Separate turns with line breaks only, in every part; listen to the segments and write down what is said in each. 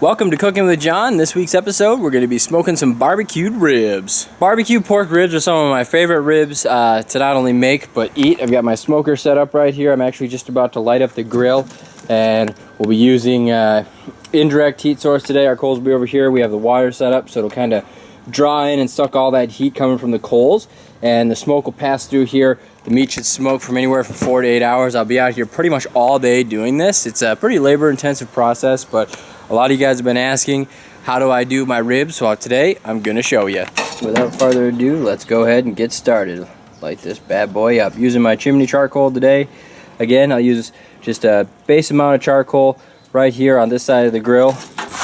Welcome to Cooking with John. This week's episode, we're going to be smoking some barbecued ribs. Barbecue pork ribs are some of my favorite ribs to not only make, but eat. I've got my smoker set up right here. I'm actually just about to light up the grill, and we'll be using indirect heat source today. Our coals will be over here. We have the water set up, so it'll kind of draw in and suck all that heat coming from the coals, and the smoke will pass through here. The meat should smoke from anywhere from 4 to 8 hours. I'll be out here pretty much all day doing this. It's a pretty labor-intensive process, but a lot of you guys have been asking, how do I do my ribs? So today, I'm gonna show you. Without further ado, let's go ahead and get started. Light this bad boy up. Using my chimney charcoal today. Again, I'll use just a base amount of charcoal right here on this side of the grill.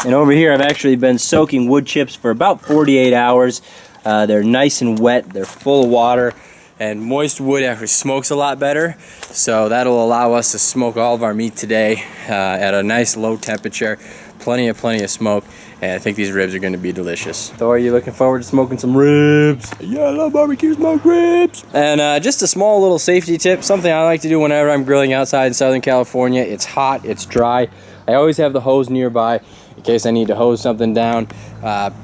And over here, I've actually been soaking wood chips for about 48 hours. They're nice and wet, they're full of water, and moist wood actually smokes a lot better. So that'll allow us to smoke all of our meat today at a nice low temperature. Plenty of smoke, and I think these ribs are going to be delicious. So are you looking forward to smoking some ribs? Yeah, I love barbecue smoked ribs. And just a small little safety tip, something I like to do whenever I'm grilling outside in Southern California. It's hot, it's dry. I always have the hose nearby in case I need to hose something down.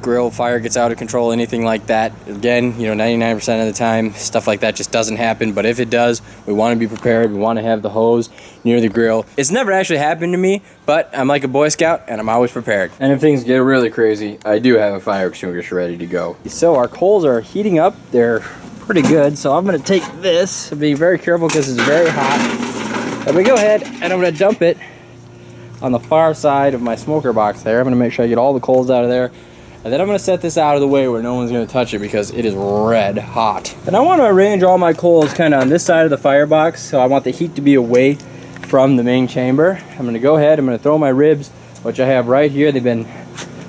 Grill fire gets out of control, anything like that. Again, you know, 99% of the time, stuff like that just doesn't happen. But if it does, we want to be prepared. We want to have the hose near the grill. It's never actually happened to me, but I'm like a Boy Scout, and I'm always prepared. And if things get really crazy, I do have a fire extinguisher ready to go. So our coals are heating up. They're pretty good. So I'm going to take this. Be very careful because it's very hot. I'm going to go ahead and I'm going to dump it on the far side of my smoker box there. I'm going to make sure I get all the coals out of there. And then I'm going to set this out of the way where no one's going to touch it because it is red hot. And I want to arrange all my coals kind of on this side of the firebox, so I want the heat to be away from the main chamber. I'm going to go ahead, I'm going to throw my ribs, which I have right here. They've been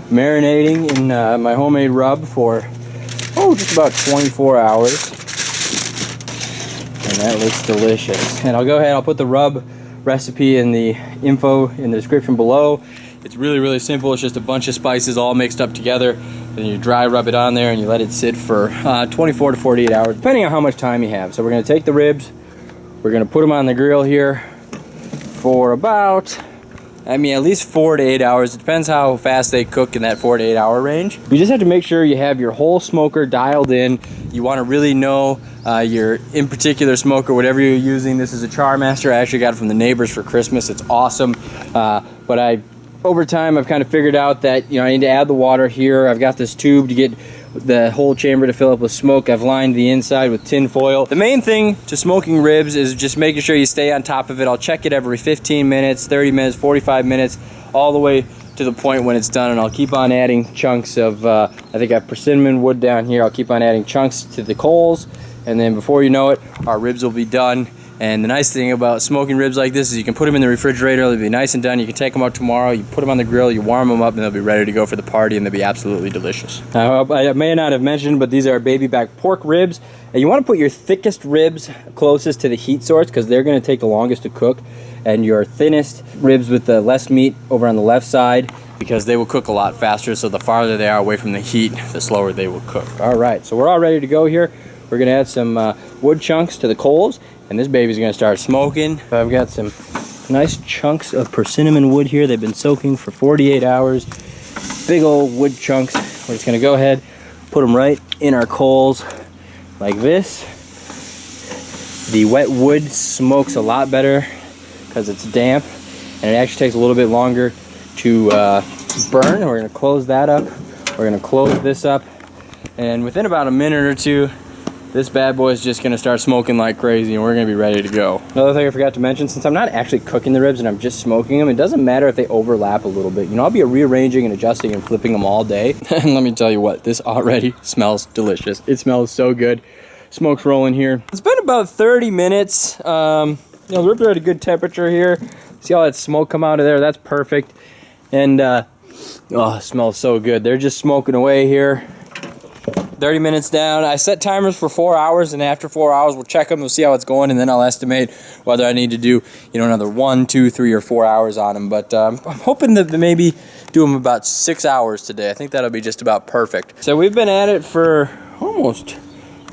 marinating in my homemade rub for, just about 24 hours. And that looks delicious. And I'll go ahead, I'll put the rub recipe in the info in the description below. It's really simple. It's just a bunch of spices all mixed up together. Then you dry rub it on there and you let it sit for 24 to 48 hours, depending on how much time you have. So we're going to take the ribs, we're going to put them on the grill here for about, at least 4 to 8 hours. It depends how fast they cook in that 4 to 8 hour range. You just have to make sure you have your whole smoker dialed in. You want to really know your in particular smoker, whatever you're using. This is a Charmaster. I actually got it from the neighbors for Christmas. It's awesome. But over time, I've kind of figured out that, I need to add the water here. I've got this tube to get the whole chamber to fill up with smoke. I've lined the inside with tin foil. The main thing to smoking ribs is just making sure you stay on top of it. I'll check it every 15 minutes, 30 minutes, 45 minutes, all the way to the point when it's done. And I'll keep on adding chunks of, I think I have persimmon wood down here. I'll keep on adding chunks to the coals. And then before you know it, our ribs will be done. And the nice thing about smoking ribs like this is you can put them in the refrigerator. They'll be nice and done. You can take them out tomorrow. You put them on the grill, you warm them up, and they'll be ready to go for the party, and they'll be absolutely delicious. I may not have mentioned, but these are baby back pork ribs. And you want to put your thickest ribs closest to the heat source because they're going to take the longest to cook. And your thinnest ribs with the less meat over on the left side because they will cook a lot faster. So the farther they are away from the heat, the slower they will cook. All right, so we're all ready to go here. We're going to add some wood chunks to the coals. And this baby's gonna start smoking. I've got some nice chunks of persimmon wood here. They've been soaking for 48 hours. Big old wood chunks. We're just gonna go ahead, put them right in our coals like this. The wet wood smokes a lot better because it's damp, and it actually takes a little bit longer to burn. We're gonna close that up. We're gonna close this up. And within about a minute or two, this bad boy is just gonna start smoking like crazy and we're gonna be ready to go. Another thing I forgot to mention, since I'm not actually cooking the ribs and I'm just smoking them, it doesn't matter if they overlap a little bit. I'll be rearranging and adjusting and flipping them all day. And let me tell you what, this already smells delicious. It smells so good. Smoke's rolling here. It's been about 30 minutes. The ribs are at a good temperature here. See all that smoke come out of there? That's perfect. And it smells so good. They're just smoking away here. 30 minutes down. I set timers for 4 hours, and after 4 hours we'll check them, we'll see how it's going, and then I'll estimate whether I need to do another 1, 2, 3, or 4 hours on them. But I'm hoping that maybe do them about 6 hours today. I think that'll be just about perfect. So we've been at it for almost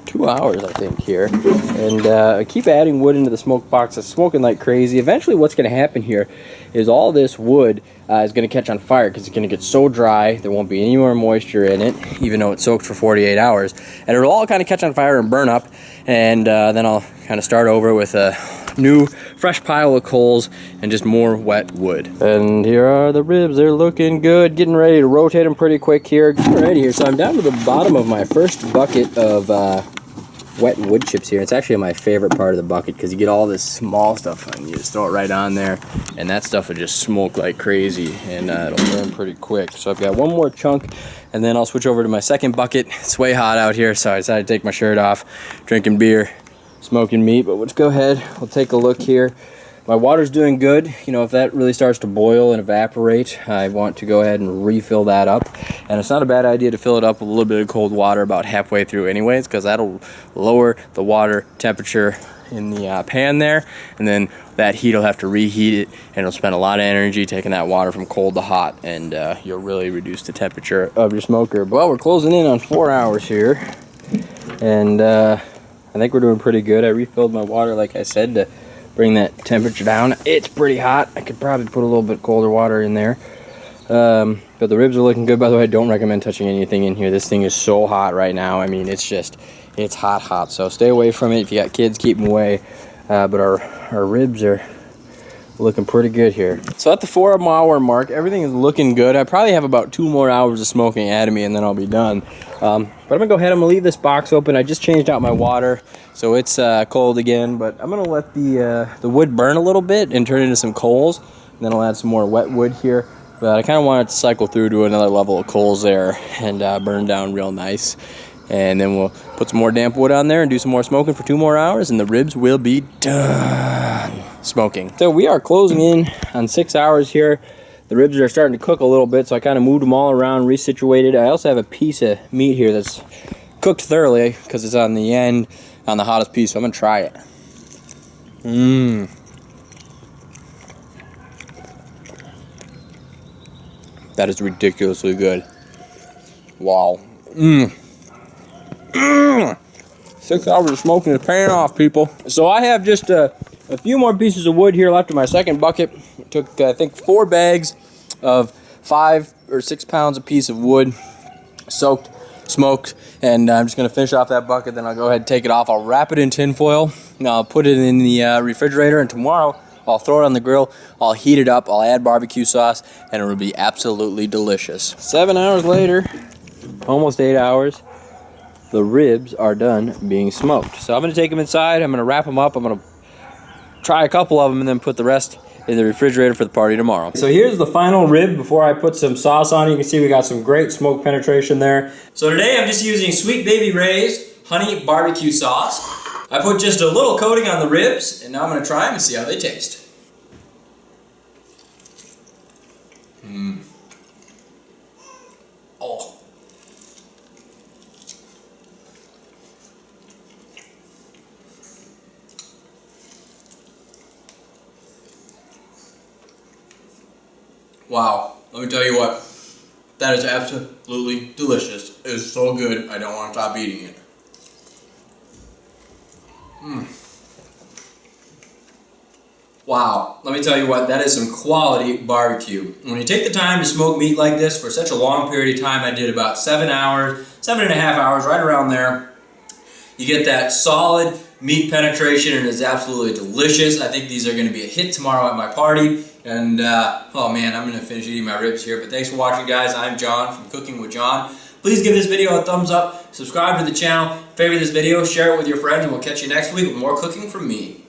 2 hours, I think, here. And I keep adding wood into the smoke box. It's smoking like crazy. Eventually what's going to happen here is all this wood is going to catch on fire because it's going to get so dry there won't be any more moisture in it, even though it's soaked for 48 hours. And it'll all kind of catch on fire and burn up. And then I'll kind of start over with a new fresh pile of coals and just more wet wood. And here are the ribs. They're looking good. Getting ready to rotate them pretty quick here. Getting ready here. So I'm down to the bottom of my first bucket of wet wood chips here. It's actually my favorite part of the bucket because you get all this small stuff and you just throw it right on there, and that stuff will just smoke like crazy, and it'll burn pretty quick. So I've got one more chunk, and then I'll switch over to my second bucket. It's way hot out here, so I decided to take my shirt off, drinking beer, smoking meat. But let's go ahead, we'll take a look here. My water's doing good. You know, if that really starts to boil and evaporate, I want to go ahead and refill that up. And it's not a bad idea to fill it up with a little bit of cold water about halfway through anyways, because that'll lower the water temperature in the pan there. And then that heat will have to reheat it, and it'll spend a lot of energy taking that water from cold to hot, and you'll really reduce the temperature of your smoker. Well, we're closing in on 4 hours here, and I think we're doing pretty good. I refilled my water, like I said, to bring that temperature down. It's pretty hot. I could probably put a little bit colder water in there. But the ribs are looking good. By the way, I don't recommend touching anything in here. This thing is so hot right now. I mean, it's hot. So stay away from it. If you got kids, keep them away. But our ribs are looking pretty good here. So at the 4 hour mark, everything is looking good. I probably have about 2 more hours of smoking ahead of me, and then I'll be done. But I'm gonna go ahead, I'm gonna leave this box open. I just changed out my water, so it's cold again, but I'm gonna let the wood burn a little bit and turn it into some coals, and then I'll add some more wet wood here. But I kind of want it to cycle through to another level of coals there and burn down real nice. And then we'll put some more damp wood on there and do some more smoking for 2 more hours, and the ribs will be done smoking. So we are closing in on 6 hours here. The ribs are starting to cook a little bit, so I kind of moved them all around, resituated. I also have a piece of meat here that's cooked thoroughly because it's on the end, on the hottest piece, so I'm going to try it. That is ridiculously good. Wow. 6 hours of smoking is paying off, people. So I have just a few more pieces of wood here left in my second bucket. It took, I think, 4 bags of 5 or 6 pounds a piece of wood, soaked, smoked, and I'm just going to finish off that bucket. Then I'll go ahead and take it off. I'll wrap it in tin foil. Now I'll put it in the refrigerator, and tomorrow I'll throw it on the grill. I'll heat it up. I'll add barbecue sauce, and it will be absolutely delicious. 7 hours later, almost 8 hours. The ribs are done being smoked. So I'm going to take them inside. I'm going to wrap them up. I'm going to try a couple of them and then put the rest in the refrigerator for the party tomorrow. So here's the final rib before I put some sauce on it. You can see we got some great smoke penetration there. So today I'm just using Sweet Baby Ray's honey barbecue sauce. I put just a little coating on the ribs, and now I'm going to try them and see how they taste. Oh. Wow, let me tell you what, that is absolutely delicious. It is so good, I don't want to stop eating it. Wow, let me tell you what, that is some quality barbecue. When you take the time to smoke meat like this for such a long period of time, I did about 7 hours, 7.5 hours, right around there. You get that solid meat penetration, and it's absolutely delicious. I think these are going to be a hit tomorrow at my party. And, oh man, I'm going to finish eating my ribs here. But thanks for watching, guys. I'm John from Cooking with John. Please give this video a thumbs up, subscribe to the channel, favorite this video, share it with your friends, and we'll catch you next week with more cooking from me.